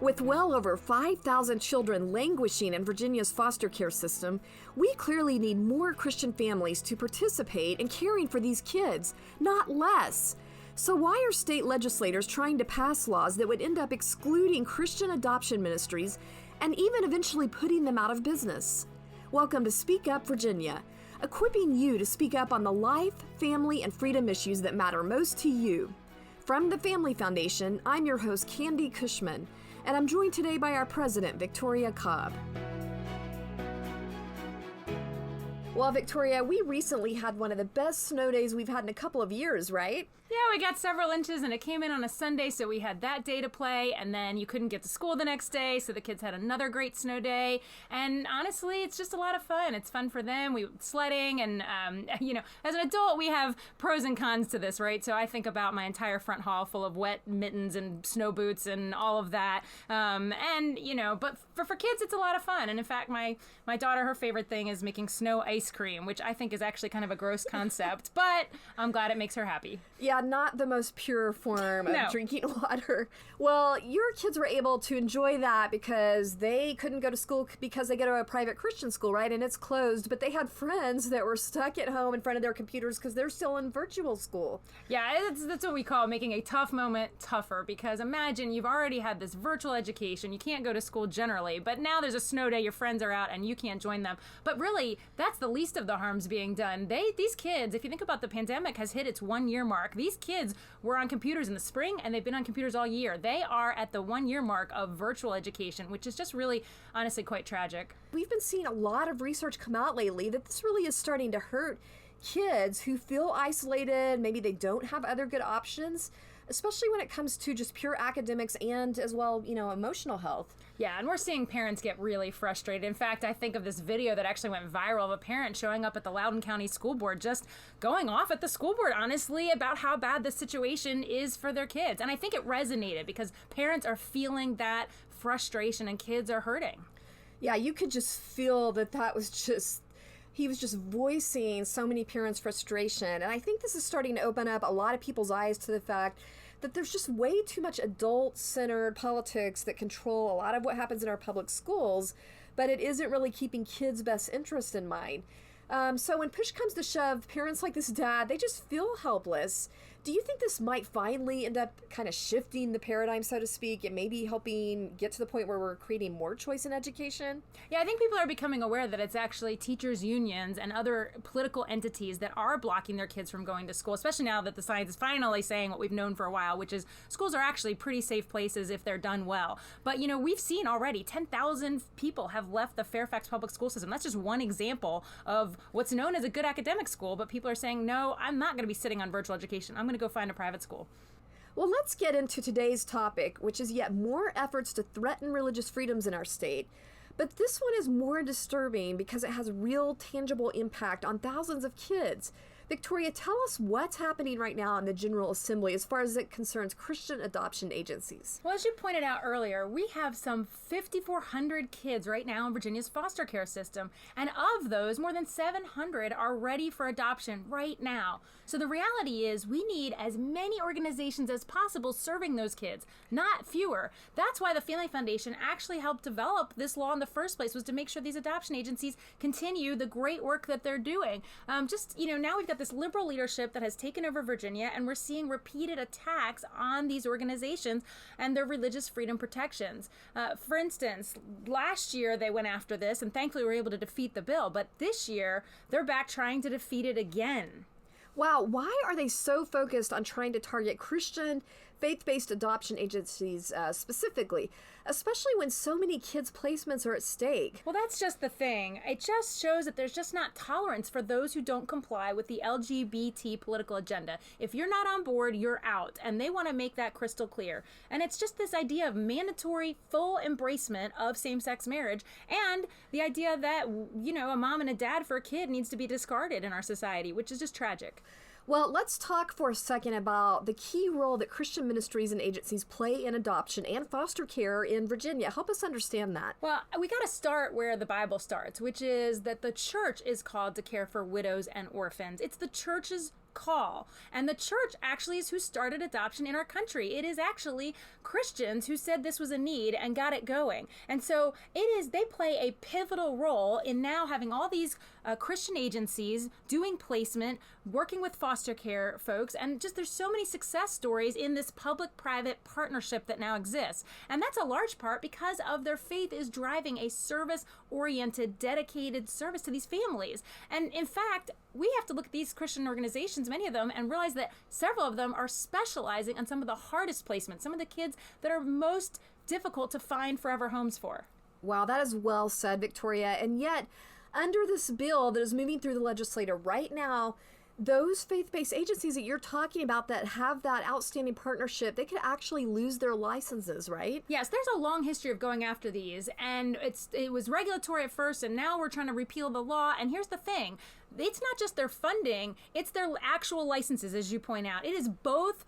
With well over 5,000 children languishing in Virginia's foster care system, we clearly need more Christian families to participate in caring for these kids, not less. So why are state legislators trying to pass laws that would end up excluding Christian adoption ministries and even eventually putting them out of business? Welcome to Speak Up Virginia, equipping you to speak up on the life, family, and freedom issues that matter most to you. From the Family Foundation, I'm your host, Candy Cushman, and I'm joined today by our president, Victoria Cobb. Well, Victoria, we recently had one of the best snow days we've had in a couple of years, right? Yeah, we got several inches and it came in on a Sunday, so we had that day to play, and then you couldn't get to school the next day, so the kids had another great snow day. And honestly, it's just a lot of fun. It's fun for them. We went sledding, and as an adult, we have pros and cons to this, right? So I think about my entire front hall full of wet mittens and snow boots and all of that. But for kids, it's a lot of fun. And in fact, my daughter, her favorite thing is making snow ice cream, which I think is actually kind of a gross concept, but I'm glad it makes her happy. Yeah, not the most pure form of drinking water. Well, your kids were able to enjoy that because they couldn't go to school because they go to a private Christian school, right? And it's closed, but they had friends that were stuck at home in front of their computers because they're still in virtual school. Yeah, that's what we call making a tough moment tougher, because imagine you've already had this virtual education. You can't go to school generally, but now there's a snow day, your friends are out, and you can't join them. But really, that's the least of the harms being done. These kids, if you think about the pandemic, has hit its 1 year mark. These kids were on computers in the spring and they've been on computers all year. They are at the 1 year mark of virtual education, which is just really, honestly, quite tragic. We've been seeing a lot of research come out lately that this really is starting to hurt kids who feel isolated. Maybe they don't have other good options, especially when it comes to just pure academics and as well, emotional health. Yeah, and we're seeing parents get really frustrated. In fact, I think of this video that actually went viral of a parent showing up at the Loudoun County School Board, just going off at the school board, honestly, about how bad the situation is for their kids. And I think it resonated because parents are feeling that frustration and kids are hurting. Yeah, you could just feel that was just... He was just voicing so many parents' frustration. And I think this is starting to open up a lot of people's eyes to the fact that there's just way too much adult-centered politics that control a lot of what happens in our public schools, but it isn't really keeping kids' best interest in mind. So when push comes to shove, parents like this dad, they just feel helpless. Do you think this might finally end up kind of shifting the paradigm, so to speak, and maybe helping get to the point where we're creating more choice in education? Yeah, I think people are becoming aware that it's actually teachers' unions and other political entities that are blocking their kids from going to school, especially now that the science is finally saying what we've known for a while, which is schools are actually pretty safe places if they're done well. But, we've seen already 10,000 people have left the Fairfax public school system. That's just one example of what's known as a good academic school, but people are saying, no, I'm not going to be sitting on virtual education. I'm going to go find a private school. Well, let's get into today's topic, which is yet more efforts to threaten religious freedoms in our state. But this one is more disturbing because it has real, tangible impact on thousands of kids. Victoria, tell us what's happening right now in the General Assembly as far as it concerns Christian adoption agencies. Well, as you pointed out earlier, we have some 5,400 kids right now in Virginia's foster care system. And of those, more than 700 are ready for adoption right now. So the reality is we need as many organizations as possible serving those kids, not fewer. That's why the Family Foundation actually helped develop this law in the first place, was to make sure these adoption agencies continue the great work that they're doing. Now we've got this liberal leadership that has taken over Virginia, and we're seeing repeated attacks on these organizations and their religious freedom protections. For instance, last year they went after this, and thankfully were able to defeat the bill. But this year, they're back trying to defeat it again. Wow, why are they so focused on trying to target Christian, faith-based adoption agencies specifically, especially when so many kids' placements are at stake? Well, that's just the thing. It just shows that there's just not tolerance for those who don't comply with the LGBT political agenda. If you're not on board, you're out, and they want to make that crystal clear. And it's just this idea of mandatory full embracement of same-sex marriage, and the idea that, a mom and a dad for a kid needs to be discarded in our society, which is just tragic. Well, let's talk for a second about the key role that Christian ministries and agencies play in adoption and foster care in Virginia. Help us understand that. Well, we got to start where the Bible starts, which is that the church is called to care for widows and orphans. It's the church's call. And the church actually is who started adoption in our country. It is actually Christians who said this was a need and got it going. And so they play a pivotal role in now having all these Christian agencies doing placement, working with foster care folks, and just there's so many success stories in this public-private partnership that now exists. And that's a large part because of their faith is driving a service-oriented, dedicated service to these families. And in fact, we have to look at these Christian organizations, many of them, and realize that several of them are specializing on some of the hardest placements, some of the kids that are most difficult to find forever homes for. Wow, that is well said, Victoria. And yet, under this bill that is moving through the legislature right now, those faith-based agencies that you're talking about that have that outstanding partnership, they could actually lose their licenses, right? Yes, there's a long history of going after these, and it was regulatory at first, and now we're trying to repeal the law. And here's the thing. It's not just their funding, it's their actual licenses, as you point out. It is both.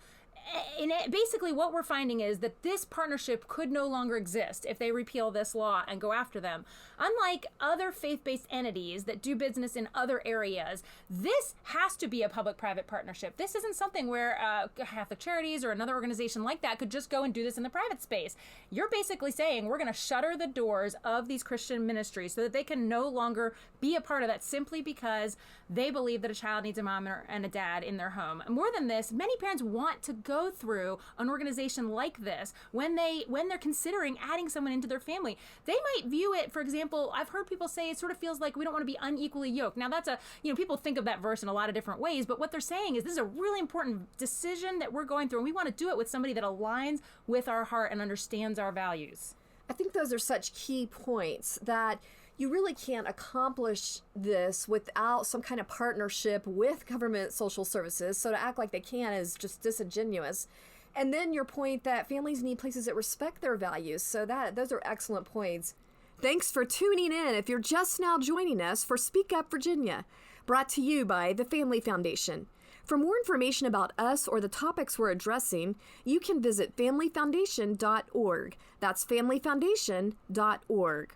And basically what we're finding is that this partnership could no longer exist if they repeal this law and go after them. Unlike other faith-based entities that do business in other areas, this has to be a public-private partnership. This isn't something where Catholic Charities or another organization like that could just go and do this in the private space. You're basically saying we're going to shutter the doors of these Christian ministries so that they can no longer be a part of that simply because they believe that a child needs a mom and a dad in their home. More than this, many parents want to go through an organization like this when they're considering adding someone into their family. They might view it, for example, I've heard people say it sort of feels like we don't want to be unequally yoked. Now that's people think of that verse in a lot of different ways, but what they're saying is this is a really important decision that we're going through, and we want to do it with somebody that aligns with our heart and understands our values. I think those are such key points that you really can't accomplish this without some kind of partnership with government social services. So to act like they can is just disingenuous. And then your point that families need places that respect their values. So those are excellent points. Thanks for tuning in if you're just now joining us for Speak Up Virginia, brought to you by the Family Foundation. For more information about us or the topics we're addressing, you can visit familyfoundation.org. That's familyfoundation.org.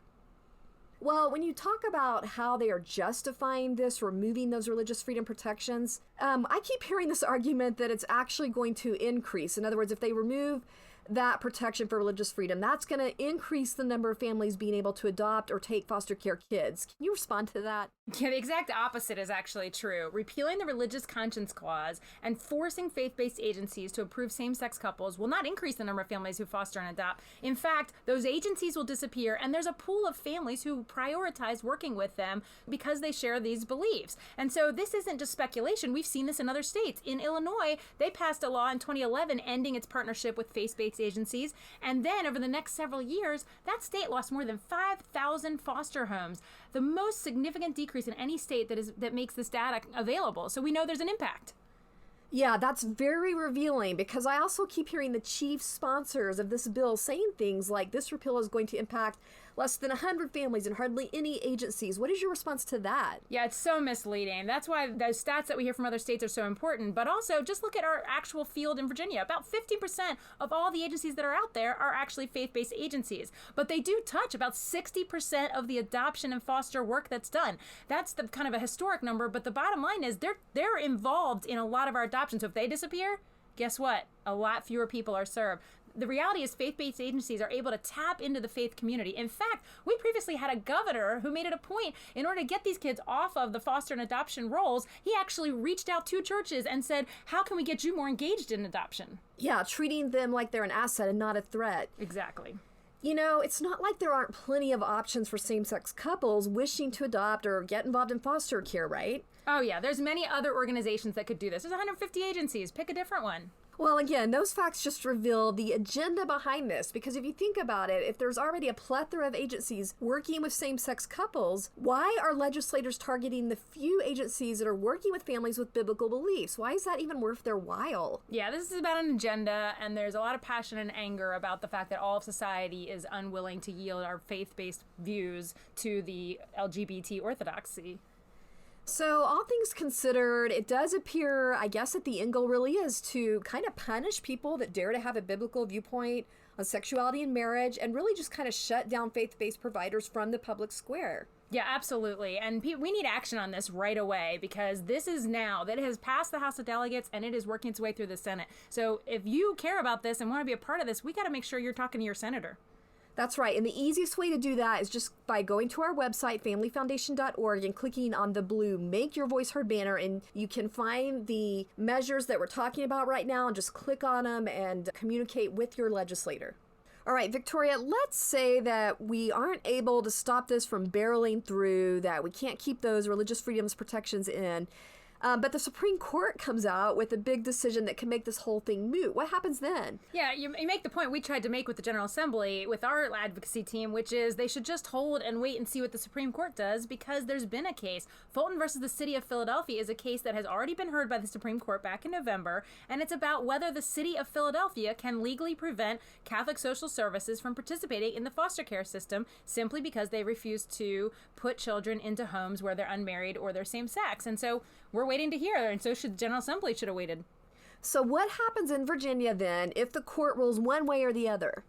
Well, when you talk about how they are justifying this, removing those religious freedom protections, I keep hearing this argument that it's actually going to increase. In other words, if they remove that protection for religious freedom, that's going to increase the number of families being able to adopt or take foster care kids. Can you respond to that? Yeah, the exact opposite is actually true. Repealing the religious conscience clause and forcing faith-based agencies to approve same-sex couples will not increase the number of families who foster and adopt. In fact, those agencies will disappear, and there's a pool of families who prioritize working with them because they share these beliefs. And so this isn't just speculation. We've seen this in other states. In Illinois, they passed a law in 2011 ending its partnership with faith-based agencies, and then over the next several years, that state lost more than 5,000 foster homes, the most significant decrease in any state that makes this data available. So we know there's an impact. Yeah, that's very revealing, because I also keep hearing the chief sponsors of this bill saying things like this repeal is going to impact less than 100 families and hardly any agencies. What is your response to that? Yeah, it's so misleading. That's why those stats that we hear from other states are so important. But also, just look at our actual field in Virginia. About 50% of all the agencies that are out there are actually faith-based agencies. But they do touch about 60% of the adoption and foster work that's done. That's the kind of a historic number, but the bottom line is they're involved in a lot of our adoptions. So if they disappear, guess what? A lot fewer people are served. The reality is faith-based agencies are able to tap into the faith community. In fact, we previously had a governor who made it a point, in order to get these kids off of the foster and adoption rolls, he actually reached out to churches and said, how can we get you more engaged in adoption? Yeah, treating them like they're an asset and not a threat. Exactly. You know, it's not like there aren't plenty of options for same-sex couples wishing to adopt or get involved in foster care, right? Oh yeah, there's many other organizations that could do this. There's 150 agencies. Pick a different one. Well, again, those facts just reveal the agenda behind this, because if you think about it, if there's already a plethora of agencies working with same-sex couples, why are legislators targeting the few agencies that are working with families with biblical beliefs? Why is that even worth their while? Yeah, this is about an agenda, and there's a lot of passion and anger about the fact that all of society is unwilling to yield our faith-based views to the LGBT orthodoxy. So all things considered, it does appear, I guess, that the end goal really is to kind of punish people that dare to have a biblical viewpoint on sexuality and marriage, and really just kind of shut down faith-based providers from the public square. Yeah, absolutely. And we need action on this right away, because this is now that it has passed the House of Delegates and it is working its way through the Senate. So if you care about this and want to be a part of this, we got to make sure you're talking to your senator. That's right. And the easiest way to do that is just by going to our website, familyfoundation.org, and clicking on the blue Make Your Voice Heard banner. And you can find the measures that we're talking about right now and just click on them and communicate with your legislator. All right, Victoria, let's say that we aren't able to stop this from barreling through, that we can't keep those religious freedoms protections in. But the Supreme Court comes out with a big decision that can make this whole thing moot. What happens then? Yeah, you make the point we tried to make with the General Assembly with our advocacy team, which is they should just hold and wait and see what the Supreme Court does, because there's been a case. Fulton versus the City of Philadelphia is a case that has already been heard by the Supreme Court back in November, and it's about whether the City of Philadelphia can legally prevent Catholic social services from participating in the foster care system simply because they refuse to put children into homes where they're unmarried or they're same sex. And so we're waiting to hear, and so should the General Assembly should have waited. So what happens in Virginia then if the court rules one way or the other?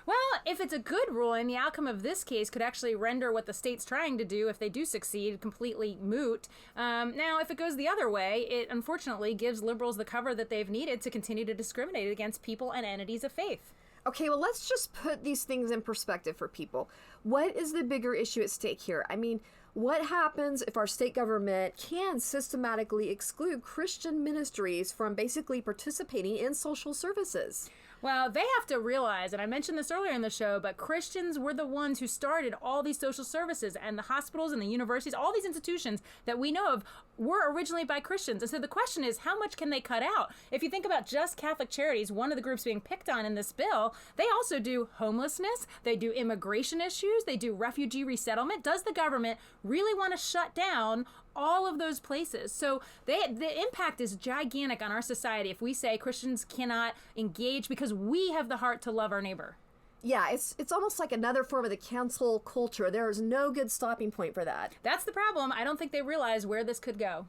Well, if it's a good ruling, the outcome of this case could actually render what the state's trying to do, if they do succeed, completely moot. Now, if it goes the other way, it unfortunately gives liberals the cover that they've needed to continue to discriminate against people and entities of faith. Okay, well, let's just put these things in perspective for people. What is the bigger issue at stake here? I mean, what happens if our state government can systematically exclude Christian ministries from basically participating in social services? Well, they have to realize, and I mentioned this earlier in the show, but Christians were the ones who started all these social services, and the hospitals and the universities, all these institutions that we know of were originally by Christians. And so the question is, how much can they cut out? If you think about just Catholic Charities, one of the groups being picked on in this bill, they also do homelessness, they do immigration issues, they do refugee resettlement. Does the government really want to shut down all of those places? So the impact is gigantic on our society if we say Christians cannot engage because we have the heart to love our neighbor. Yeah, it's almost like another form of the cancel culture. There is no good stopping point for that. That's the problem. I don't think they realize where this could go.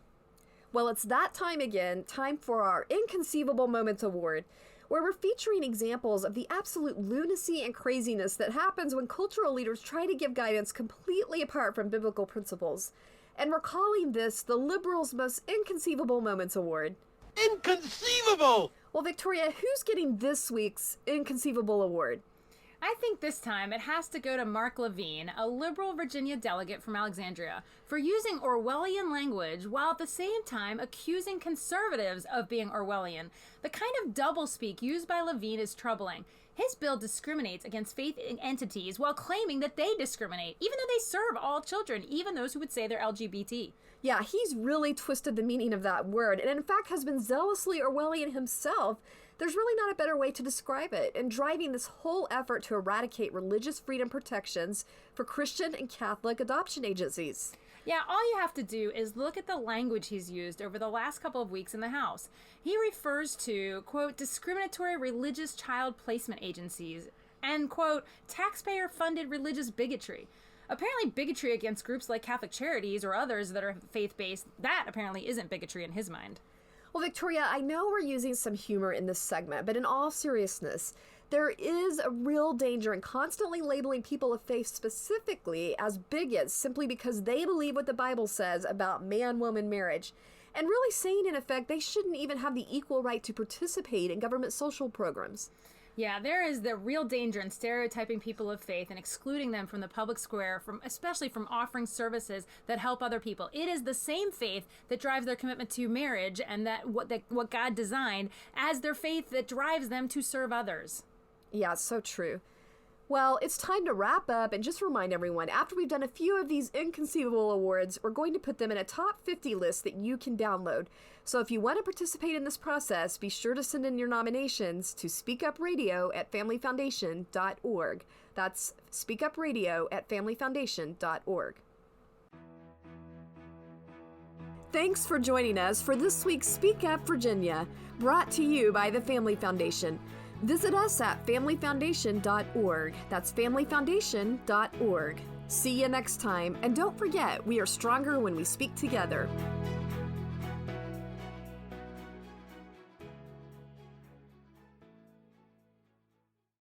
Well, it's that time again, time for our Inconceivable Moments Award, where we're featuring examples of the absolute lunacy and craziness that happens when cultural leaders try to give guidance completely apart from biblical principles. And we're calling this the Liberals' Most Inconceivable Moments Award. Inconceivable! Well, Victoria, who's getting this week's Inconceivable Award? I think this time it has to go to Mark Levine, a liberal Virginia delegate from Alexandria, for using Orwellian language while at the same time accusing conservatives of being Orwellian. The kind of doublespeak used by Levine is troubling. His bill discriminates against faith entities while claiming that they discriminate, even though they serve all children, even those who would say they're LGBT. Yeah, he's really twisted the meaning of that word, and in fact has been zealously Orwellian himself. There's really not a better way to describe it, and driving this whole effort to eradicate religious freedom protections for Christian and Catholic adoption agencies. Yeah, all you have to do is look at the language he's used over the last couple of weeks in the House. He refers to, quote, discriminatory religious child placement agencies and, quote, taxpayer-funded religious bigotry. Apparently bigotry against groups like Catholic Charities or others that are faith-based, that apparently isn't bigotry in his mind. Well, Victoria, I know we're using some humor in this segment, but in all seriousness, there is a real danger in constantly labeling people of faith specifically as bigots simply because they believe what the Bible says about man-woman marriage, and really saying, in effect, they shouldn't even have the equal right to participate in government social programs. Yeah, there is the real danger in stereotyping people of faith and excluding them from the public square, especially from offering services that help other people. It is the same faith that drives their commitment to marriage and what God designed as their faith that drives them to serve others. Yeah, it's so true. Well, it's time to wrap up and just remind everyone, after we've done a few of these Inconceivable Awards, we're going to put them in a top 50 list that you can download. So if you want to participate in this process, be sure to send in your nominations to speakupradio@familyfoundation.org. That's speakupradio@familyfoundation.org. Thanks for joining us for this week's Speak Up Virginia, brought to you by the Family Foundation. Visit us at familyfoundation.org. That's familyfoundation.org. See you next time, and don't forget, we are stronger when we speak together.